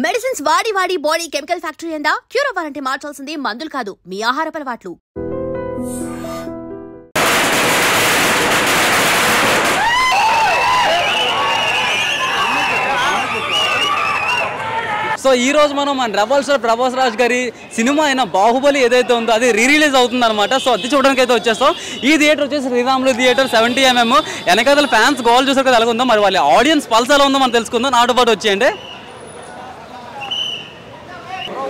Medicines వాడి వాడి body chemical factory అయిందా? క్యూర్ అవ్వాలంటే మార్చాల్సింది మందులు కాదు, మీ ఆహారపు అలవాట్లు. సో ఈ రోజు మనం మన రెబల్ స్టార్ ప్రభాస్ రాజ్ గారి సినిమా అయిన బాహుబలి ఏదైతే ఉందో అది రిలీజ్ అవుతుంది అనమాట. సో అది చూడడానికి అయితే వచ్చేస్తాం. ఈ థియేటర్ వచ్చేసి శ్రీరాములు థియేటర్ 70mm. వెనకాల ఫ్యాన్స్ గోల్ చూసారు కదా, ఎలా ఉందో మరి వాళ్ళ ఆడియన్స్ పల్స్ ఎలా ఉందో మనం తెలుసుకుందాం. నాతో పాటు వచ్చేయండి.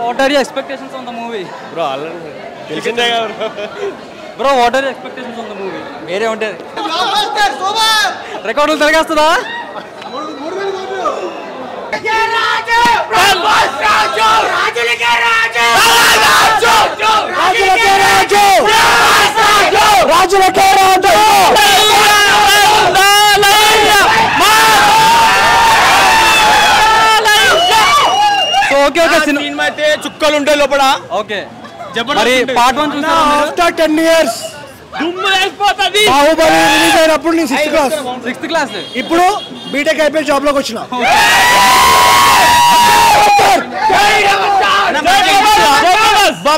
What are you expectations on the movie? Bro already తెలిసిందే కదా bro. What are you expectations on the movie? వేరే ఉంటుంది, రికార్డులు తిరగేస్తుందా? సినిమా అయితే చుక్కలు ఉంటాయి లోపల. ఓకే, మరి పార్ట్ 1 చూసారా? ఆఫ్టర్ 10 years బాహుబలి రిలీజ్ అయినప్పుడు నేను 6th క్లాస్. ఇప్పుడు బీటెక్ అయిపోయి జాబ్ లోకి వచ్చిన.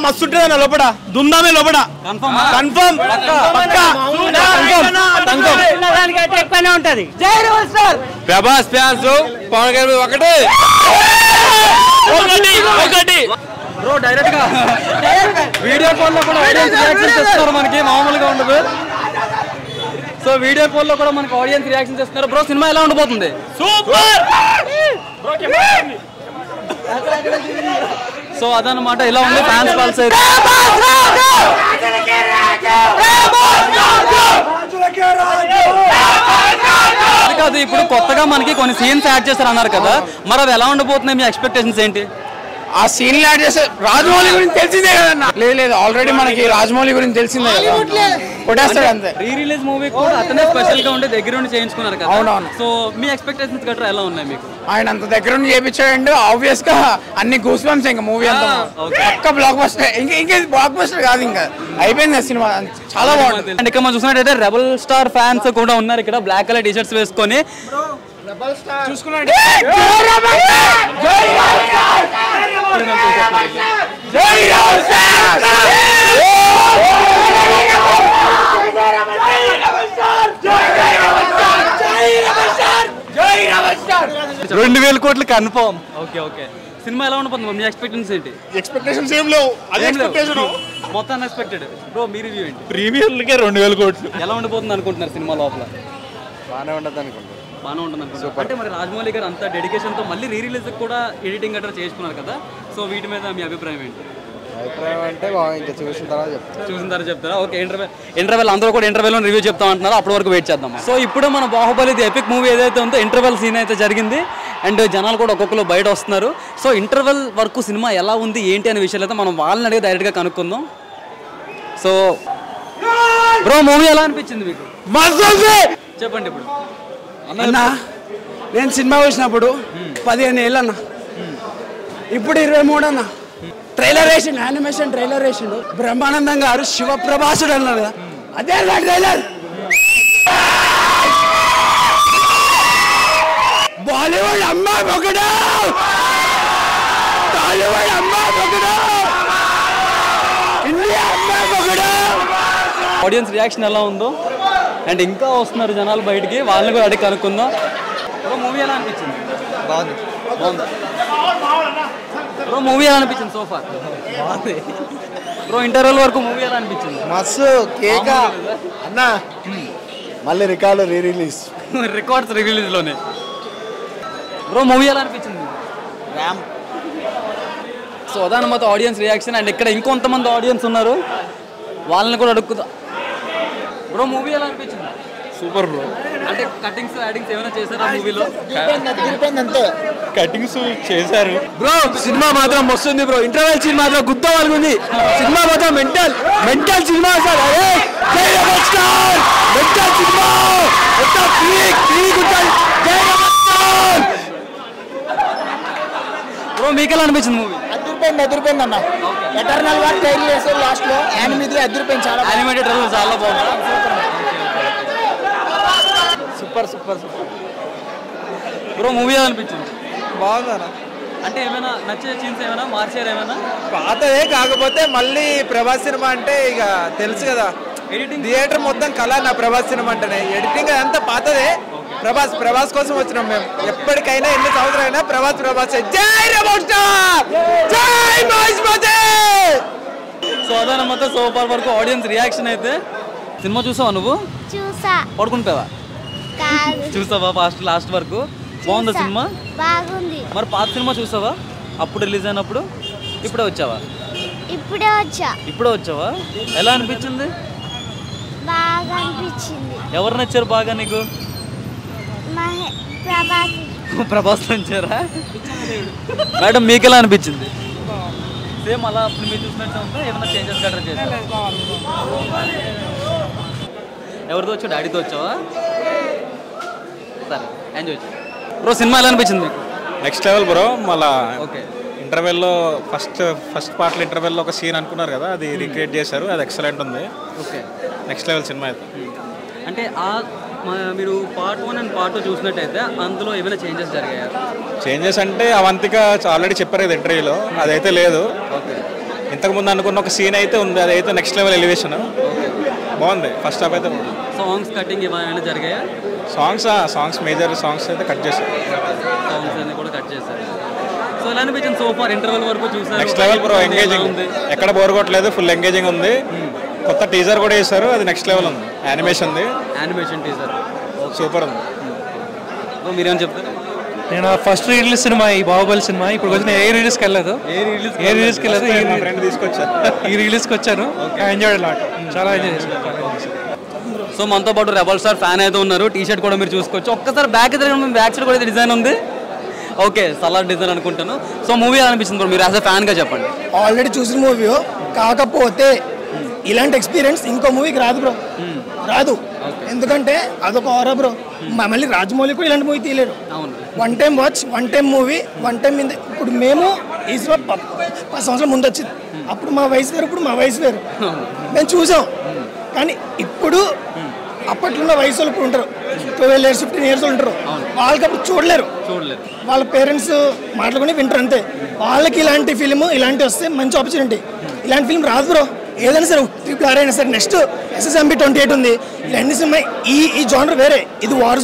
మస్తు ఉంటుంది అన్న లోపల, దుమ్దామే లోపల. కన్ఫర్మ్ ఉంటది. ప్రభాస్ ఫ్యాన్స్ పవన్ గారు ఒకటి బ్రో డైరెక్ట్ గా వీడియో కాల్ లో కూడా ఆడియన్స్ రియాక్షన్ చేస్తున్నారు, మనకి మామూలుగా ఉండదు. సో వీడియో కాల్ లో కూడా మనకి ఆడియన్స్ రియాక్షన్ చేస్తున్నారు. బ్రో సినిమా ఎలా ఉండబోతుంది? సూపర్. సో అదనమాట, ఇలా ఉంది ఫ్యాన్స్ పల్స్ అయితే. కాదు, ఇప్పుడు కొత్తగా మనకి కొన్ని సీన్స్ యాడ్ చేస్తారు అన్నారు కదా, మరి అవి ఎలా ఉండబోతున్నాయి? మీ ఎక్స్పెక్టేషన్స్ ఏంటి? ఆ సీన్ యాడ్ చేస్తే రాజమౌళి గురించి తెలిసిందే కదన్నా. లేదు ఆల్రెడీ మనకి రాజమౌళి గురించి తెలిసిందే కదా, కొట్టేస్తాడు అంతే. రీ రిలీజ్ మూవీ కూడా అతనే స్పెషల్ గా ఉండే దగ్గర ఉండి చేయించుకున్నారు కదా. అవునవును. సో మీ ఎక్స్పెక్టేషన్స్ గట్రా ఎలా ఉన్నాయి మీకు? ఆయన అంత దగ్గర ఉండి చేయించాడు, ఆబ్వియస్ గా అన్ని గూస్ బంప్స్. ఇంకా మూవీ అంతా పక్క బ్లాక్ బస్టర్. ఇంకా బ్లాక్ బస్టర్ కాదు, ఇంకా అయిపోయింది సినిమా. చాలా బాగుంటుంది. అండ్ ఇక్కడ మనం చూసినట్టయితే రెబల్ స్టార్ ఫ్యాన్స్ కూడా ఉన్నారు ఇక్కడ, బ్లాక్ కలర్ టీ షర్ట్స్ వేసుకొని. చూసుకున్నాడు $2,000 కోట్లు కన్ఫర్మ్. ఓకే ఓకే, సినిమా ఎలా ఉండబోతుంది? మీ ఎక్స్పెక్టేషన్స్ ఏంటి? ఎక్స్పెక్టేషన్స్ ఏం లేవు, అదే ఎక్స్పెక్టేషన్ మొత్తం అన్ఎక్స్పెక్టెడ్. బ్రో మీ రివ్యూ ఏంటి? ప్రీమియర్లకే 2,000 కోట్లు. ఎలా ఉండబోతుంది అనుకుంటున్నారు సినిమా లోపల? బాగానే ఉండదు అనుకుంటున్నాను. బాగానే ఉంటుంది అనుకుంటున్నారు. అంటే మరి రాజమౌళి గారు అంత డెడికేషన్ తో మళ్ళీ రీ రిలీజ్ కూడా ఎడిటింగ్ గట్రా చేసుకున్నారు కదా, సో వీటి మీద మీ అభిప్రాయం ఏంటి? అభిప్రాయం అంటే ఇంకా చూసిన తర్వాత చెప్తారా? ఓకే, ఇంటర్వెల్ అందరూ కూడా ఇంటర్వెల్ రివ్యూ చెప్తా అంటున్నారు, అప్పటి వరకు వెయిట్ చేద్దాం. సో ఇప్పుడు మన బాహుబలి ఎపిక్ మూవీ ఏదైతే ఉందో ఇంటర్వెల్ సీన్ అయితే జరిగింది, అండ్ జనాలు కూడా ఒక్కొక్కరు బయట వస్తున్నారు. సో ఇంటర్వెల్ వరకు సినిమా ఎలా ఉంది ఏంటి అనే విషయాలు అయితే మనం వాళ్ళని అడిగి డైరెక్ట్గా కనుక్కుందాం. సో బ్రో మూవీ ఎలా అనిపించింది మీకు? చెప్పండి. ఇప్పుడు అన్న నేను సినిమా చూసినప్పుడు 15 ఏళ్ళు అన్న, ఇప్పుడు 23 అన్న. ట్రైలర్ వేసిండు, యానిమేషన్ ట్రైలర్ వేసిండు. బ్రహ్మానందం గారు శివప్రభాసుడు అన్నారు కదా, అదే ట్రైలర్. బాలీవుడ్ అమ్మా ఒకడు, టాలీవుడ్ అమ్మా ఒకడు, ఇండియా అమ్మా ఒకడు. ఆడియన్స్ రియాక్షన్ ఎలా ఉందో, అండ్ ఇంకా వస్తున్నారు జనాలు బయటికి, వాళ్ళని కూడా అడిగి కనుక్కుందాం. బ్రో మూవీ ఎలా అనిపించింది? బాగుంది. బ్రో మూవీ ఎలా అనిపించింది సో ఫార్? బాగుంది. బ్రో ఇంటర్వెల్ వరకు మూవీ ఎలా అనిపించింది? మస్తు కేక అన్న. మళ్ళీ రికార్డు రిలీజ్ రికార్డ్స్ రిలీజ్ లోనే. బ్రో మూవీ ఎలా అనిపించింది? సో అదనమాట ఆడియన్స్ రియాక్షన్. అండ్ ఇక్కడ ఇంకొంతమంది ఆడియన్స్ ఉన్నారు, వాళ్ళని కూడా అడుగుతా. బ్రో మూవీ ఎలా అనిపించింది? Super bro. అంటే కటింగ్స్ యాడింగ్స్ ఏమైనా చేశారా మూవీలో? అంతే, కటింగ్స్ చేశారు బ్రో. సినిమా మాత్రం వస్తుంది బ్రో, ఇంటర్వెల్ సీన్ మాత్రం గుద్ద వాళ్ళకుంది. సినిమా మాత్రం mental cinema sir. Mental cinema bro మీకు ఎలా అనిపించింది మూవీ? అదిరిపోయింది అన్న. ఎటర్నల్ గా ట్రైలర్ చేశారు లాస్ట్ లో, యానిమేది అదిరిపోయింది. చాలా యానిమేటెడ్ ట్రైలర్ చాలా బాగుంది. Super super super. Bro movie అనిపించింది? బాగుందా? అంటే ఏమైనా నచ్చే సీన్స్ ఏమైనా మార్చారు ఏమైనా? పాతదే కాకపోతే మళ్ళీ ప్రభాస్ సినిమా అంటే ఇక తెలుసు కదా, ఎడిటింగ్ థియేటర్ మొత్తం కళ నా ప్రభాస్ సినిమా అంటేనే. ఎడిటింగ్ అదంతా పాతదే. ప్రభాస్ కోసం వచ్చినాం మేము. ఎప్పటికైనా ఎన్ని సంవత్సరాలైనా ప్రభాస్ జై రెబల్ స్టార్, జై మహేష్మతి. సో అదనమాట సూపర్ వరకు ఆడియన్స్ రియాక్షన్ అయితే. సినిమా చూసావా నువ్వు? చూసా. పడుకుంటావా? కాదు. చూసావా లాస్ట్ వరకు? బాగుందా సినిమా? బాగుంది. మరి పాత సినిమా చూసావా అప్పుడు రిలీజ్ అయినప్పుడు? ఇప్పుడే వచ్చావా? ఇప్పుడే వచ్చావా? ఎలా అనిపించింది? బాగా అనిపించింది. ఎవరు నచ్చారు బాగా నీకు? ప్రభాస్ నచ్చారా? మేడం మీకు ఎలా అనిపించింది? సేమ్ అలా అప్పుడు మీరు చూసినట్టు ఉందా? ఏమైనా చేంజెస్ గట్రా చేశారా? ఎవరితో వచ్చావు? డాడీతో వచ్చావా? సరే ఎంజాయ్ చేయి బ్రో. సినిమా ఎలా అనిపించింది మీకు? Next level bro. మళ్ళా ఓకే, ఇంటర్వెల్లో ఫస్ట్ పార్ట్లో ఇంటర్వెల్లో ఒక సీన్ అనుకున్నారు కదా, అది రీక్రియేట్ చేశారు. అది ఎక్సలెంట్ ఉంది. ఓకే, నెక్స్ట్ లెవెల్ సినిమా అయితే. అంటే మీరు పార్ట్ 1 అండ్ పార్ట్ 2 చూసినట్టయితే అందులో ఏమైనా చేంజెస్ జరిగాయా? చేంజెస్ అంటే అవంతిక ఆల్రెడీ చెప్పారు కదా ఇంటర్వ్యూలో, అదైతే లేదు. ఓకే, ఇంతకుముందు అనుకున్న ఒక సీన్ అయితే ఉంది, అదైతే నెక్స్ట్ లెవెల్ ఎలివేషన్. బాగుంది. ఫస్ట్ హాఫ్ అయితే సాంగ్స్ కటింగ్ ఏమైనా జరిగాయా? సాంగ్స్ మేజర్ సాంగ్స్ అయితే కట్ చేశారు. సాంగ్స్ అన్ని కూడా కట్ చేశారు. సో ఎలా అనిపించింది సో ఫార్? ఇంటర్వెల్ వరకు చూసారు. Next level bro. ఎంగేజింగ్ ఉంది, ఎక్కడ బోర్ కొట్టలేదు, ఫుల్ ఎంగేజింగ్ ఉంది. కొత్త టీజర్ కూడా వేశారు, అది నెక్స్ట్ లెవెల్ ఉంది. యానిమేషన్ టీజర్ సూపర్ ఉంది. మీరేమని చెప్తారు? నేను ఫస్ట్ రిలీజ్ సినిమా ఈ బాహుబలి సినిమా. ఇప్పుడు కొంచెం ఏ రిలీజ్కి వెళ్ళలేదు, ఈ రిలీజ్కి వచ్చాను. ఎంజాయ్ లాట్, చాలా ఎంజాయ్ చేశాను. సో మనతో పాటు రెబల్ స్టార్ ఫ్యాన్ అయితే ఉన్నారు. టీ షర్ట్ కూడా మీరు చూసుకోవచ్చు. ఒక్కసారి బ్యాక్ బ్యాక్ సైడ్ కూడా డిజైన్ ఉంది. ఓకే, సలాడ్ డిజైన్ అనుకుంటాను. సో మూవీ ఎలా అనిపించింది బ్రో? మీరు యాజ్ అ ఫ్యాన్గా చెప్పండి. ఆల్రెడీ చూసిన మూవీ, కాకపోతే ఇలాంటి ఎక్స్పీరియన్స్ ఇంకో మూవీకి రాదు బ్రో, రాదు. ఎందుకంటే అదొక ఆరా బ్రో. మళ్ళీ రాజమౌళి కూడా ఇలాంటి మూవీ తీయలేడు. One time watch, one time movie, one time. ఇప్పుడు మేము ఈ 10 సంవత్సరాల ముందు వచ్చింది. అప్పుడు మా వయసు వేరు, ఇప్పుడు మా వయసు వేరు. మేము చూసాం. కానీ ఇప్పుడు అప్పట్లో వయసు వాళ్ళు ఇప్పుడు ఉంటారు, 12 years 15 years ఉంటారు. వాళ్ళకి అప్పుడు చూడలేరు. వాళ్ళ పేరెంట్స్ మాట్లాడుకుని వింటారు అంతే. వాళ్ళకి ఇలాంటి ఫిలిం ఇలాంటి వస్తే మంచి ఆపర్చునిటీ. ఇలాంటి ఫిలిం రాదు బ్రో. ఏదైనా సరే RRR అయినా సరే, నెక్స్ట్ SSMB 28 ఉంది. ఇలాంటి సినిమా ఈ జానర్ వేరే. ఇది వార్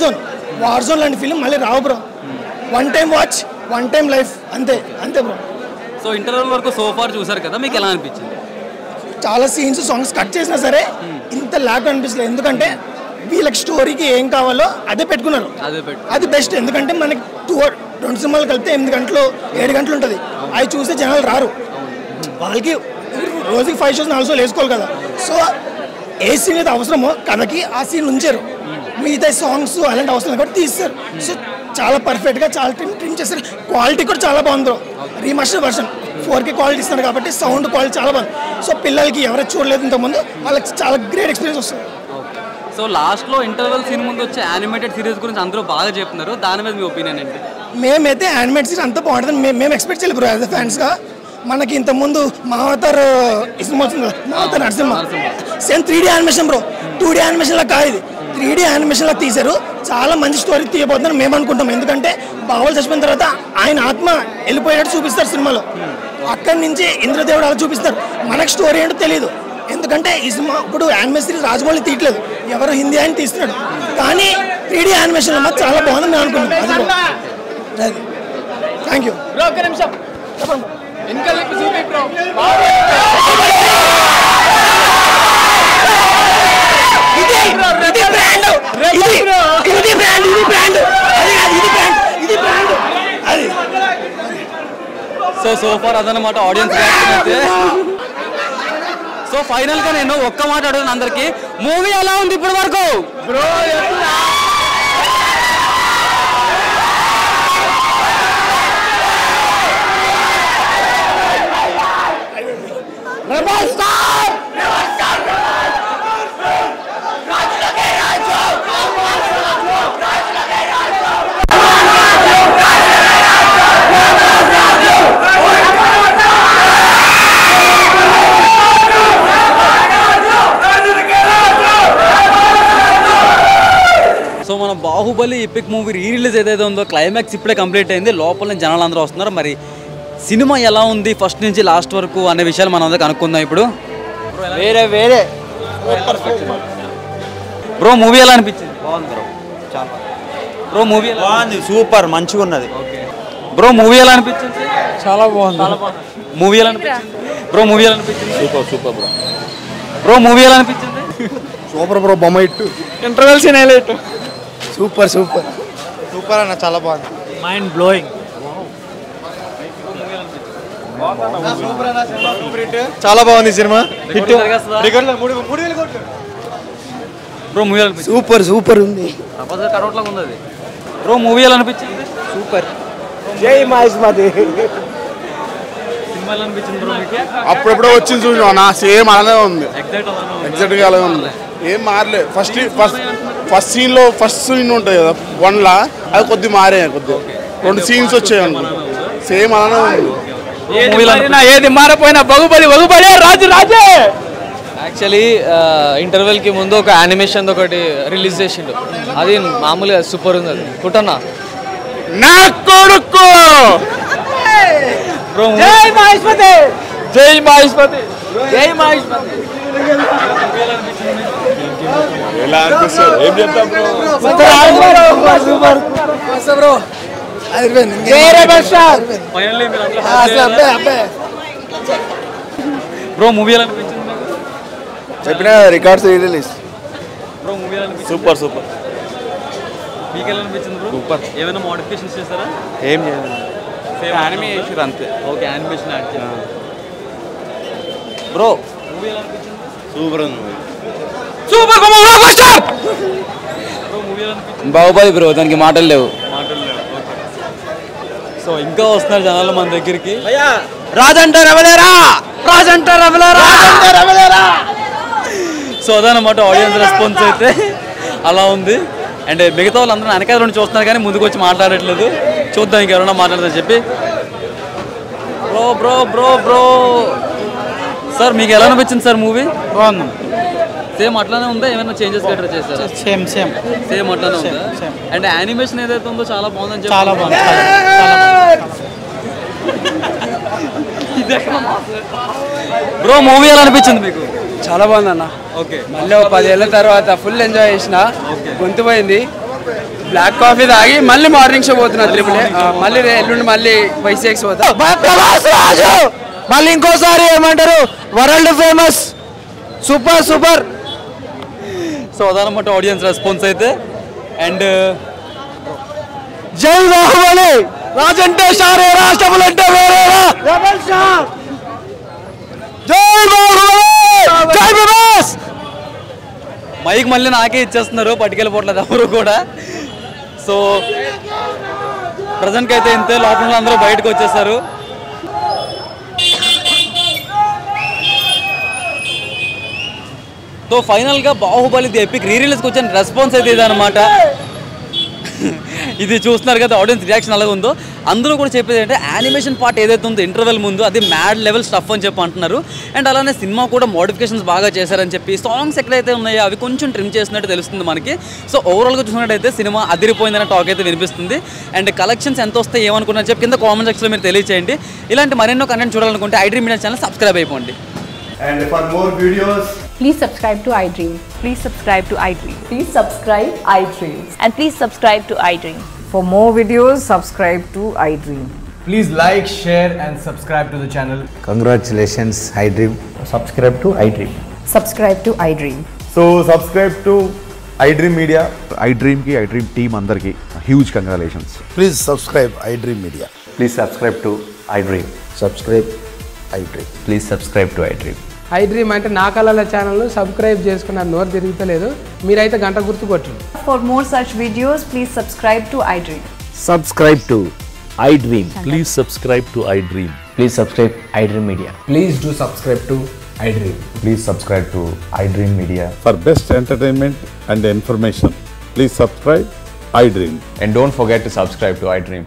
జోన్ లాంటి ఫిలిం మళ్ళీ రావు bro. One time watch, one time life, అంతే బ్రో. సో ఇంటర్వెల్ వరకు సో ఫార్ చూసారు కదా, మీకు ఎలా అనిపించింది? చాలా సీన్స్ సాంగ్స్ కట్ చేసినా సరే ఇంత ల్యాక్ అనిపించలేదు. ఎందుకంటే వీళ్ళకి స్టోరీకి ఏం కావాలో అదే పెట్టుకున్నారు. అది బెస్ట్. ఎందుకంటే మనకి 2 సినిమాలు కలిపితే 8 గంటలు 7 గంటలు ఉంటుంది. అవి చూస్తే జనాలు రారు. వాళ్ళకి రోజుకి 5 shows 4 shows వేసుకోవాలి కదా. సో ఏ సీన్ అయితే అవసరమో కథకి ఆ సీన్ ఉంచారు. మిగతా సాంగ్స్ అలాంటి అవసరం కాబట్టి తీస్తారు. సో చాలా పర్ఫెక్ట్గా చాలా ట్రిమ్ చేస్తారు. క్వాలిటీ కూడా చాలా బాగుంది. రీమాస్టర్ వర్షన్ 4K క్వాలిటీ ఇస్తున్నారు కాబట్టి సౌండ్ క్వాలిటీ చాలా బాగుంది. సో పిల్లలకి ఎవరైతే చూడలేదు ఇంతకుముందు వాళ్ళకి చాలా గ్రేట్ ఎక్స్పీరియన్స్ వస్తుంది. సో లాస్ట్లో ఇంటర్వెల్ సీన్ ముందు వచ్చే యానిమేటెడ్ సిరీస్ గురించి అందరూ బాగా చెప్తున్నారు. దాని మీద మీ ఒపీనియన్ ఏంటి? మేమైతే యానిమేటెడ్ సీరీస్ అంతా బాగుంటుంది. మేము ఎక్స్పెక్ట్ చేయలేదు బ్రో యాజ్ అ ఫ్యాన్స్గా. మనకి ఇంతకుముందు మావతార్ సినిమా వచ్చింది కదా, Mahavatar Narasimha. Same 3D animation bro. 2D యానిమేషన్లా కాదు ఇది, 3D యానిమేషన్లా తీశారు. చాలా మంచి స్టోరీ తీయబోతుందని మేము అనుకుంటాం. ఎందుకంటే బాహుబలి చచ్చిపోయిన తర్వాత ఆయన ఆత్మ వెళ్ళిపోయేటట్టు చూపిస్తారు సినిమాలో. అక్కడి నుంచి ఇంద్రదేవుడు అలా చూపిస్తారు. మనకు స్టోరీ ఏంటో తెలియదు. ఎందుకంటే ఈ సినిమా ఇప్పుడు యానిమేషన్ సిరీస్ రాజమౌళి తీయట్లేదు, ఎవరో హిందీ ఆయన తీస్తున్నాడు. కానీ 3D యానిమేషన్లో మాత్రం చాలా బాగుందని మేము అనుకుంటున్నాం. Thank you. చెప్పండి. సో ఫార్ అదనమాట ఆడియన్స్ రియాక్షన్ అయితే. సో ఫైనల్ గా నేను ఒక్క మాట అడుగుతాను అందరికి, మూవీ ఎలా ఉంది ఇప్పటి వరకు? Baahubali epic movie re release ఏదైతే ఉందో క్లైమాక్స్ ఇప్పుడే కంప్లీట్ అయింది. లోపల జనాలు అందరూ వస్తున్నారు. మరి సినిమా ఎలా ఉంది ఫస్ట్ నుంచి లాస్ట్ వరకు అనే విషయాలు మనం అందరూ కనుక్కుందాం ఇప్పుడు. వేరే బ్రో మూవీ ఎలా అనిపించింది? బాగుంది బ్రో, చాలా బ్రో మూవీ బాగుంది, సూపర్ మంచిగా ఉన్నది. బ్రో మూవీ ఎలా అనిపించింది? చాలా బాగుంది. మూవీ ఎలా అనిపించింది బ్రో? మూవీ ఎలా అనిపించింది? Super bro. బ్రో మూవీ ఎలా అనిపించింది? సూపర్ బ్రో, బొమ్మ ఇట్టు interval scene highlight. Super super super అన్న, చాలా బాగుంది. Mind blowing. చాలా బాగుంది సినిమా. బ్రో మూవీ ఎలా అనిపించింది? సూపర్ సూపర్ ఉంది. కరోట్లాగా ఉంది అది. బ్రో మూవీ ఎలా అనిపించింది? సూపర్. జై మహేష్మతి. సినిమా ఎలా అనిపించింది బ్రో మీకు? అప్పుడెప్పుడో వచ్చింది చూసినా సేమ్ అలానే ఉంది, ఎగ్జాక్ట్గా అలాగే ఉంది, ఏం మారలేదు. ఫస్ట్ సీన్ ఉంటుంది కదా 1లా, అది కొద్ది మారే, కొద్ది 2 సీన్స్ వచ్చాయి అనుకుంటా, సేమ్ అలానే ఉంది. ఏది మారిపోయినా బాహుబలి రాజే. యాక్చువల్లీ ఇంటర్వెల్కి ముందు ఒక యానిమేషన్ ఒకటి రిలీజ్ చేసిండు, అది మామూలుగా సూపర్ ఉంది. అది కుట్టన్నా నా కొడుకు. జై మహేష్మతి, జై మహేష్మతి, జై మహేష్మతి. ఎలా అనిపిస్తుంది? ఏం చెప్తాం బ్రో? బ్రో బ్రో మూవీ ఎలా అనిపించింది? చెప్పిన రికార్డ్స్ రిలీజ్. బ్రో మూవీ ఎలా అనిపించింది? సూపర్ మీకు ఎలా అనిపించింది బ్రో? సూపర్. ఏమైనా మోడిఫికేషన్స్ చేస్తారా? ఏం చేయలేదు, యానిమేషన్ అంతే. ఓకే, యానిమేషన్ యాడ్ చేయాలి. బ్రో మూవీ ఎలా అనిపించింది? సూపర్ ఉంది. సూపర్ బ్రో మూవీ ఎలా అనిపించింది? బాహుబలి బ్రో, దానికి మాటలు లేవు. సో ఇంకా వస్తున్నారు జనాలు మన దగ్గరికి. సో అదనమాట ఆడియన్స్ రెస్పాన్స్ అయితే అలా ఉంది. అండ్ మిగతా వాళ్ళందరూ వెనకాల నుండి చూస్తున్నారు కానీ ముందుకు వచ్చి మాట్లాడట్లేదు. చూద్దాం ఇంకెవరైనా మాట్లాడదని చెప్పి. Bro bro bro bro sir మీకు ఎలా అనిపించింది సార్ మూవీ? బాగుంది. సేమ్ అట్లానే ఉందా, ఏమైనా చేంజెస్ గట్రా చేశారా? సేమ్ అట్లానే ఉందా? అండ్ యానిమేషన్ ఏదైతే ఉందో చాలా బాగుందని చెప్పి. చాలా బాగుంది. బ్రో మూవీ ఎలా అనిపించింది మీకు? చాలా బాగుంది అన్న. ఓకే, మళ్ళీ 10 ఏళ్ళ తర్వాత ఫుల్ ఎంజాయ్ చేసిన. గొంతు పోయింది. బ్లాక్ కాఫీ తాగి మళ్ళీ మార్నింగ్ షో పోతున్నా త్రిపుల్. మళ్ళీ ఎల్లుండి మళ్ళీ వైసీఎక్స్ పోతా. మళ్ళీ ఇంకోసారి ఏమంటారు, world famous. Super super. So అదనమాట ఆడియన్స్ రెస్పాన్స్ అయితే. అండ్ జై బాహుబలి, రాజంటే షారే, రాష్ట్రములంటే వేరేరా. జై బాహుబలి, జై ప్రభాస్. మైక్ మళ్ళీ నాకే ఇచ్చేస్తున్నారు, పట్టుకెళ్ళిపోవట్లేదు ఎవరు కూడా. సో ప్రజెంట్కి అయితే ఇంతే, లోపల అందరూ బయటకు వచ్చేసారు. సో ఫైనల్గా బాహుబలి ది ఎపిక్ రీ రిలీజ్కి వచ్చిన రెస్పాన్స్ అయితే ఇదనమాట. ఇది చూస్తున్నారు కదా ఆడియన్స్ రియాక్షన్ అలాగే ఉందో. అందరూ కూడా చెప్పేది అంటే యానిమేషన్ పార్ట్ ఏదైతే ఉందో ఇంటర్వెల్ ముందు అది మ్యాడ్ లెవెల్ స్టఫ్ అని చెప్పి అంటున్నారు. అండ్ అలానే సినిమా కూడా మోడిఫికేషన్స్ బాగా చేశారని చెప్పి, సాంగ్స్ ఎక్కడైతే ఉన్నాయో అవి కొంచెం ట్రిమ్ చేసినట్టు తెలుస్తుంది మనకి. సో ఓవరాల్గా చూసినట్టయితే సినిమా అదిరిపోయిందనే టాక్ అయితే వినిపిస్తుంది. అండ్ కలెక్షన్స్ ఎంత వస్తాయి ఏమనుకున్నారని చెప్పి కింద కామెంట్ సెక్షన్లో మీరు తెలియచేయండి. ఇలాంటి మరెన్నో కంటెంట్ చూడాలనుకుంటే iDream Media ఛానల్ సబ్స్క్రైబ్ అయిపోండి. And for more videos, please subscribe to iDream. Please subscribe to iDream. Please subscribe iDream. And please subscribe to iDream. For more videos, subscribe to iDream. Please like, share and subscribe to the channel. Congratulations, iDream. Subscribe to iDream. Subscribe to iDream. so subscribe to iDream Media. iDream ki iDream team andarki huge congratulations. Please subscribe iDream Media. Please subscribe to iDream. Subscribe iDream. Please subscribe to iDream. iDream అంటే నా కళల ఛానల్ను subscribe చేసుకున్నారు, నోరు తిరుగుతలేదు. మీరైతే గంట గుర్తు కొట్టండి. For more such videos, please subscribe to iDream. Subscribe to iDream. Please subscribe to iDream. Please subscribe iDream Media. Please do subscribe to iDream. Please subscribe to iDream Media. For best entertainment and information, please subscribe iDream. And don't forget to subscribe to iDream.